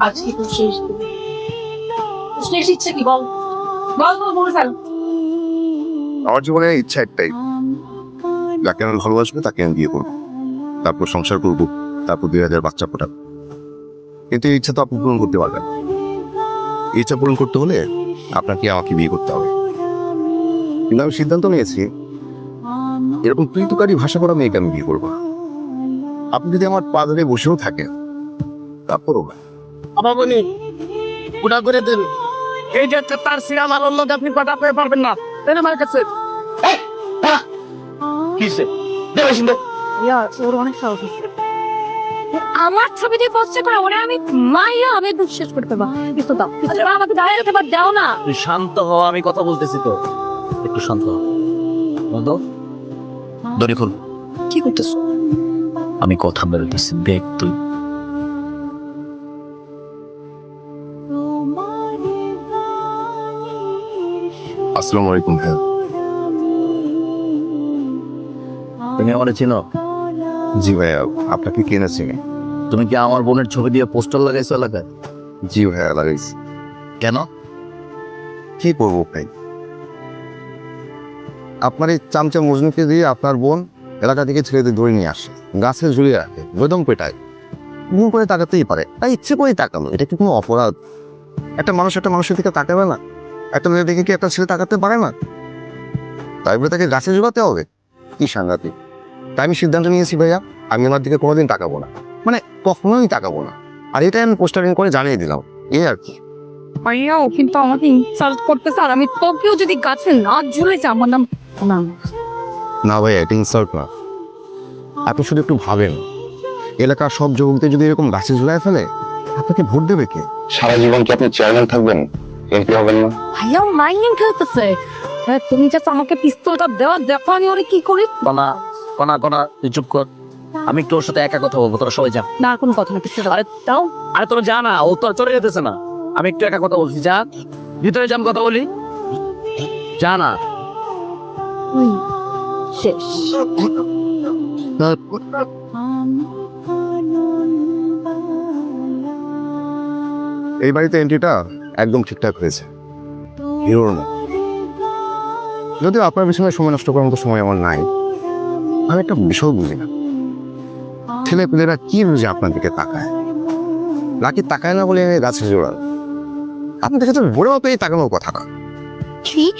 আজকে তো শেষ দিন। শেষ ইচ্ছে কি বল, বল বল বলে ফেল। আমার জীবনে ইচ্ছা একটাই, যাকে আমি ভালোবাসবো তাকে আমি বিয়ে করবো, তারপর সংসার করবো, তারপর 2000 বাচ্চা ফোটাবো। কিন্তু এই ইচ্ছা তো আপনি পূরণ করতে পারবেন না। এই ইচ্ছা পূরণ করতে হলে আপনাকে আমাকে বিয়ে করতে হবে। কিন্তু আমি সিদ্ধান্ত নিয়েছি, এরকম প্রীতকারী ভাষা করা মেয়েকে আমি বিয়ে করবো না। আপনি যদি আমার পা ধরে বসেও থাকেন, তারপরও না। আবামনি গুড়া করে দেন। এই যে তার সিনেমা আমার অন্য আপনি পাঠাতে পারবেন না। দেন আমার কাছে। কিসে দেবে শুনবে ইয়া ওর অনেক সাহস আছে। আমার ছবি দিয়ে পোস্ট করে ওরে আমি মাইয়া আমি বিশ্বাস করতে পারবো কিন্তু দাও আচ্ছা আমাকে দাঁড়িয়ে যেতে পার দাও না। তুই শান্ত হ, আমি কথা বলতেছি তো, একটু শান্ত হ। বন্ধু দড়ি খুল। কি করতেছো? আমি কথা বলতেছি, দেখ তুই। আসসালামু আলাইকুম ভাইয়া। তুমি আমার চিনো? জি ভাইয়া, আপনাকে কেনা চিনি। তুমি কি আমার বোনের ছবি দিয়ে পোস্টার লাগাইছো এলাকায়? জি ভাইয়া, লাগাইছি। কেন? কি করবো ভাই, আপনার এই চামচা মজনুকে দিয়ে আপনার বোন এলাকা থেকে ছেলেদের ধরে নিয়ে আসে, গাছে ঝুলিয়ে রাখে, বেদম পেটায়। মুখ করে তাকাতেই পারে, তাই ইচ্ছে করে তাকালো, এটা কি কোনো অপরাধ? একটা মানুষ একটা মানুষের দিকে তাকাবে না? একটা মেয়ে দেখে কি একটা ছেলে তাকাতে পারে না? তাই বলে তাকে গাছে ঝুলাতে হবে? কি সাংঘাতিক! তাই আমি সিদ্ধান্ত নিয়েছি ভাইয়া, আমি ওনার দিকে কোনোদিন তাকাবো না, মানে কখনোই তাকাবো না। আর এটাই আমি পোস্টারিং করে জানিয়ে দিলাম, এই আর কি। ভাইয়াও কিন্তু আমাকে ইনসাল্ট করতেছে আর আমি তোকেও যদি গাছে না ঝুলেছে আমার নাম না। না ভাইয়া, এটা ইনসাল্ট না। আপনি শুধু একটু ভাবেন, এলাকার সব যুবকদের যদি এরকম গাছে ঝুলায় ফেলে, আপনাকে ভোট দেবে কে? সারা জীবন কি আপনি চেয়ারম্যান থাকবেন, এমপি হবেন না? ভাইয়াও মাইন্ড খেলতেছে। হ্যাঁ তুমি জাস্ট আমাকে পিস্তলটা দেওয়া দেখো আমি ওরে কি করি। কনা কনা কনা তুই চুপ কর, আমি তোর সাথে একা কথা বলবো, তোরা সবাই যা। না আর কোনো কথা না পিস্তল আরে দাও। আরে তোরা যা না, ও তো আর চলে যেতেছে না। আমি একটু একা কথা বলছি, যা ভিতরে যা, আমি কথা বলি, যা না। শেষ। এই বাড়িতে এন্ট্রিটা একদম ঠিকঠাক হয়েছে, হিরোর না। যদিও আপনার পিছনে সময় নষ্ট করার মতো সময় আমার নাই। আমি একটা বিষয় বুঝি না, ছেলে পেলেরা কি বুঝে আপনার দিকে তাকায়? নাকি তাকায় না বলে এনে গাছে জোড়ান? আপনি দেখে তো বড় পেয়ে তাকানোর কথা না। ঠিক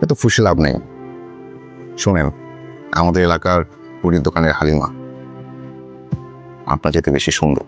এত ফুসে লাভ নেই। শোনেন, আমাদের এলাকার পুরীর দোকানের হালিমা আপনার যেতে বেশি সুন্দর।